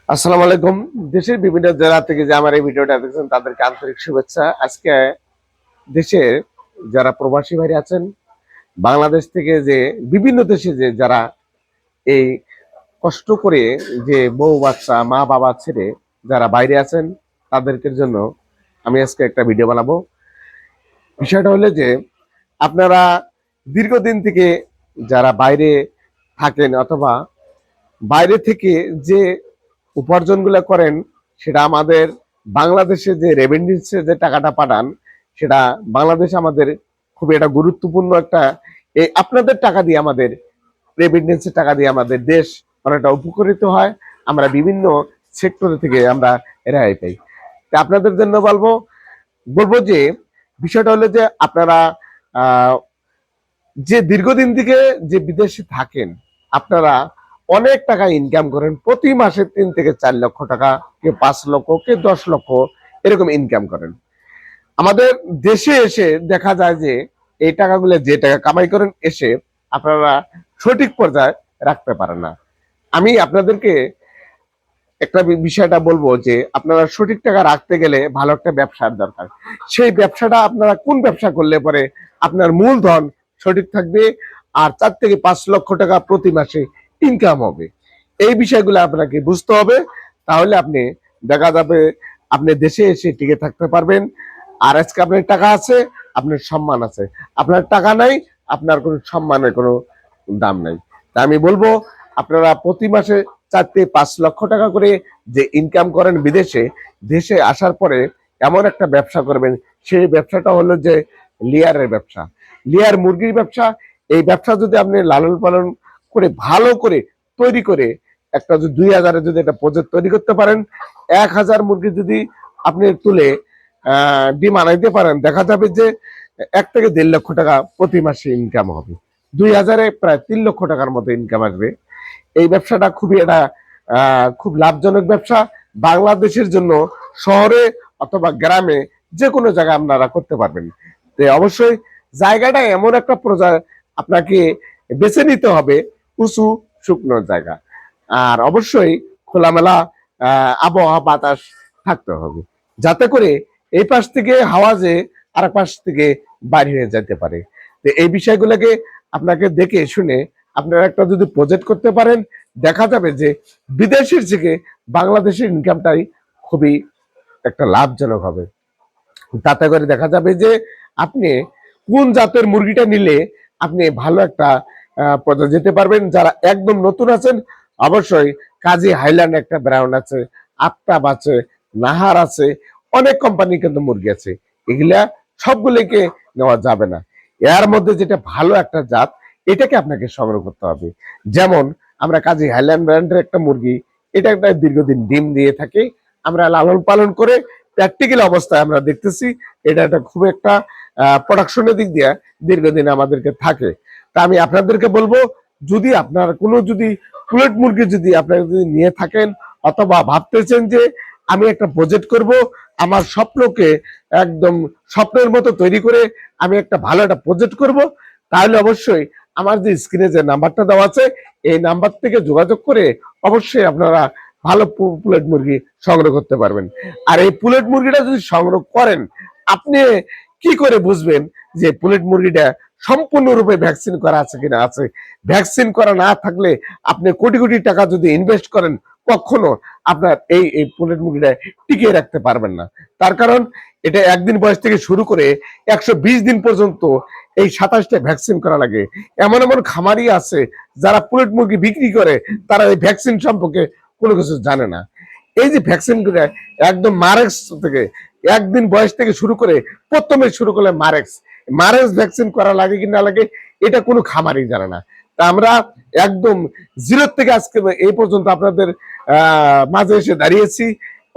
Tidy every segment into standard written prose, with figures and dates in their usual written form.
আসসালামু আলাইকুম। দেশের বিভিন্ন জেলা থেকে যে আমার এই ভিডিওটা দেখছেন তাদেরকে আন্তরিক শুভেচ্ছা। আজকে দেশের যারা প্রবাসী ভাই আছেন, বাংলাদেশ থেকে যে বিভিন্ন দেশে যে যারা এই কষ্ট করে যে বউ বাচ্চা মা বাবা ছেড়ে যারা বাইরে আছেন তাদেরকে জন্য আমি আজকে একটা ভিডিও বানাবো। বিষয়টা হলো যে আপনারা দীর্ঘদিন থেকে যারা বাইরে থাকেন অথবা বাইরে থেকে যে উপার্জনগুলো করেন সেটা আমাদের বাংলাদেশে যে রেভিনিউসে যে টাকাটা পাঠান সেটা বাংলাদেশ আমাদের খুবই একটা গুরুত্বপূর্ণ একটা এই আপনাদের টাকা দিয়ে আমাদের রেভিনিউসের টাকা দিয়ে আমাদের দেশ অনেকটা উপকৃত হয়। আমরা বিভিন্ন সেক্টর থেকে আমরা রেহাই পাই। তা আপনাদের জন্য বলবো বলবো যে বিষয়টা হলো যে আপনারা আহ যে দীর্ঘদিন থেকে যে বিদেশে থাকেন আপনারা অনেক টাকা ইনকাম করেন, প্রতি মাসে 3 থেকে 4 লক্ষ টাকা, কেউ 5 লক্ষ, কেউ 10 লক্ষ এরকম ইনকাম করেন। আমাদের দেশে এসে দেখা যায় যে এই টাকাগুলো যে টাকা কামাই করেন এসে আপনারা সঠিক পর্যায়ে রাখতে পারেন না। আমি আপনাদেরকে একটা বিষয়টা বলবো যে আপনারা সঠিক টাকা রাখতে গেলে ভালো একটা ব্যবসার দরকার। সেই ব্যবসাটা আপনারা কোন ব্যবসা করলে পরে আপনার মূলধন সঠিক থাকবে আর 4 থেকে 5 লক্ষ টাকা প্রতি মাসে ইনকাম হবে, এই বিষয়গুলো আপনাকে বুঝতে হবে। তাহলে আপনি দেখা যাবে আপনি দেশে এসে টিকে থাকতে পারবেন। আর আজকে আপনার টাকা আছে, আপনার সম্মান আছে। আপনার টাকা নাই, আপনার কোনো সম্মানের কোনো দাম নাই। তা আমি বলবো আপনারা প্রতি মাসে 4 থেকে 5 লক্ষ টাকা করে যে ইনকাম করেন বিদেশে, দেশে আসার পরে এমন একটা ব্যবসা করবেন, সেই ব্যবসাটা হলো যে লেয়ারের ব্যবসা, লেয়ার মুরগির ব্যবসা। এই ব্যবসা যদি আপনি লালন পালন করে ভালো করে তৈরি করে একটা যদি 2,000-এর যদি একটা প্রজেক্ট তৈরি করতে পারেন, 1,000 মুরগি যদি আপনি তুলে ডিম আনাইতে পারেন, দেখা যাবে যে 1 থেকে 1.5 লক্ষ টাকা প্রতি মাসে ইনকাম হবে। 2,000-এ প্রায় 3 লক্ষ টাকার মতো ইনকাম আসবে। এই ব্যবসাটা খুবই একটা খুব লাভজনক ব্যবসা বাংলাদেশের জন্য। শহরে অথবা গ্রামে যে কোনো জায়গায় আপনারা করতে পারবেন। তো অবশ্যই জায়গাটা এমন একটা আপনাকে বেছে নিতে হবে, উঁচু শুকনো জায়গা, আর অবশ্যই খোলামেলা আবহাওয়া বাতাস থাকতে হবে, যাতে করে এই পাশ থেকে হাওয়া যে আর পাশ থেকে বাইরে হয়ে যেতে পারে। তো এই বিষয়গুলোকে আপনাকে দেখে শুনে আপনারা একটা যদি প্রজেক্ট করতে পারেন, দেখা যাবে যে বিদেশের থেকে বাংলাদেশের ইনকামটাই খুবই একটা লাভজনক হবে। তাতে করে দেখা যাবে যে আপনি কোন জাতের মুরগিটা নিলে আপনি ভালো একটা পর্যায়ে যেতে পারবেন। যারা একদম নতুন আছেন অবশ্যই কাজী হাইল্যান্ড একটা ব্রাউন আছে, আফতাব আছে, নাহার আছে, অনেক কোম্পানি কিন্তু মুরগি আছে। এগুলা সবগুলোকে নেওয়া যাবে না। এর মধ্যে যেটা ভালো একটা জাত এটাকে আপনাকে সংগ্রহ করতে হবে। যেমন আমরা কাজী হাইল্যান্ড ব্র্যান্ডের একটা মুরগি, এটা একটা দীর্ঘদিন ডিম দিয়ে থাকে, আমরা লালন পালন করে প্র্যাকটিক্যাল অবস্থায় আমরা দেখতেছি এটা একটা খুব একটা প্রোডাকশনের দিক দিয়ে দীর্ঘদিন আমাদেরকে থাকে। তা আমি আপনাদেরকে বলবো, যদি আপনার কোনো যদি পুলেট মুরগি যদি আপনারা যদি নিয়ে থাকেন অথবা ভাবতেছেন যে আমি একটা প্রজেক্ট করব, আমার স্বপ্নকে একদম স্বপ্নের মতো তৈরি করে আমি একটা ভালো একটা প্রজেক্ট করব, তাহলে অবশ্যই আমার যে স্ক্রিনে যে নাম্বারটা দেওয়া আছে এই নাম্বার থেকে যোগাযোগ করে অবশ্যই আপনারা ভালো পুলেট মুরগি সংগ্রহ করতে পারবেন। আর এই পুলেট মুরগিটা যদি সংগ্রহ করেন, আপনি কি করে বুঝবেন যে পুলেট মুরগিটা সম্পূর্ণরূপে ভ্যাকসিন করা আছে কিনা? আছে। ভ্যাকসিন করা না থাকলে আপনি কোটি কোটি টাকা যদি ইনভেস্ট করেন, কখনো আপনার এই পুলেট মুরগিটা টিকিয়ে রাখতে পারবেন না। তার কারণ এটা একদিন বয়স থেকে শুরু করে 120 দিন পর্যন্ত এই 27টা ভ্যাকসিন করা লাগে। এমন এমন খামারি আছে যারা পুলেট মুরগি বিক্রি করে, তারা এই ভ্যাকসিন সম্পর্কে কোনো কিছু জানে না। এই যে ভ্যাকসিন গুলো একদম মারেক্স থেকে একদিন বয়স থেকে শুরু করে প্রথমে শুরু করলে মারেক্স মারেক্স ভ্যাকসিন করা লাগে কি না লাগে এটা কোনো খামারই জানে না। তা আমরা একদম জিরো থেকে আজকে এই পর্যন্ত আপনাদের মাঝে এসে দাঁড়িয়েছি।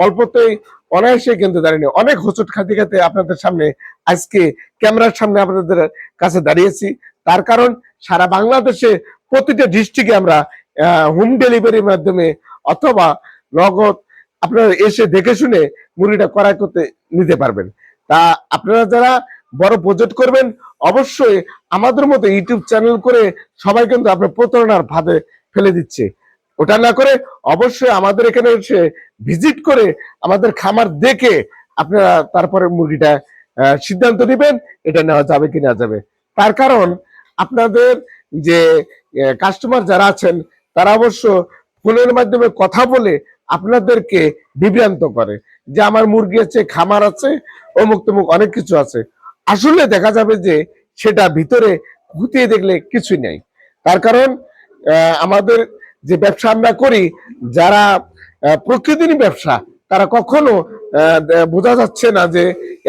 অল্পতেই অনায়াসে কিন্তু দাঁড়িয়ে অনেক হোঁচট খাতে খাতে আপনাদের সামনে আজকে ক্যামেরার সামনে আপনাদের কাছে দাঁড়িয়েছি। তার কারণ সারা বাংলাদেশে প্রতিটা ডিস্ট্রিক্টে আমরা হোম ডেলিভারির মাধ্যমে অথবা নগদ আপনারা এসে দেখে শুনে মুরগিটা ক্রয় করতে নিতে পারবেন। তা আপনারা যারা বড় প্রজেক্ট করবেন অবশ্যই আমাদের মতো ইউটিউব চ্যানেল করে সবাই কিন্তু আপনার প্রতারণার ফাঁদে ফেলে দিচ্ছে। ওটা না করে অবশ্যই আমাদের এখানে এসে ভিজিট করে আমাদের খামার দেখে আপনারা তারপরে মুরগিটা সিদ্ধান্ত নেবেন এটা নেওয়া যাবে কি না যাবে। তার কারণ আপনাদের যে কাস্টমার যারা আছেন তারা অবশ্য ফোনের মাধ্যমে কথা বলে আপনাদেরকে বিভ্রান্ত করে যে আমার মুরগি আছে, খামার আছে, অমুক তমুক অনেক কিছু আছে। আসলে দেখা যাবে যে সেটা ভিতরে খুঁটিয়ে দেখলে কিছুই নেই। তার কারণ আমাদের যে ব্যবসা আমরা করি, যারা প্রকৃতির ব্যবসা, তারা কখনো বোঝা যাচ্ছে না যে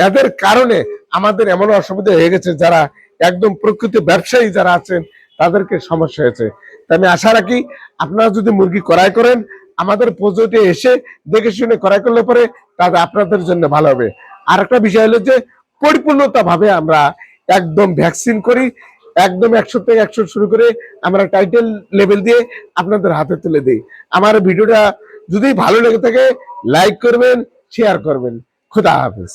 এদের কারণে আমাদের এমন অসুবিধা হয়ে গেছে, যারা একদম প্রকৃত ব্যবসায়ী যারা আছেন তাদেরকে সমস্যা হয়েছে। তাই আমি আশা রাখি আপনারা যদি মুরগি ক্রয় করেন আমাদের পদ্ধতিতে এসে দেখে শুনে ক্রয় করলে পরে তাহলে আপনাদের জন্য ভালো হবে। আর একটা বিষয় হলো যে পরিপূর্ণতা ভাবে আমরা একদম ভ্যাকসিন করি, একদম 100 থেকে 100 শুরু করে আমরা টাইটেল লেভেল দিয়ে আপনাদের হাতে তুলে দিই। আমার ভিডিওটা যদি ভালো লেগে থাকে লাইক করবেন, শেয়ার করবেন। খুদা হাফেজ।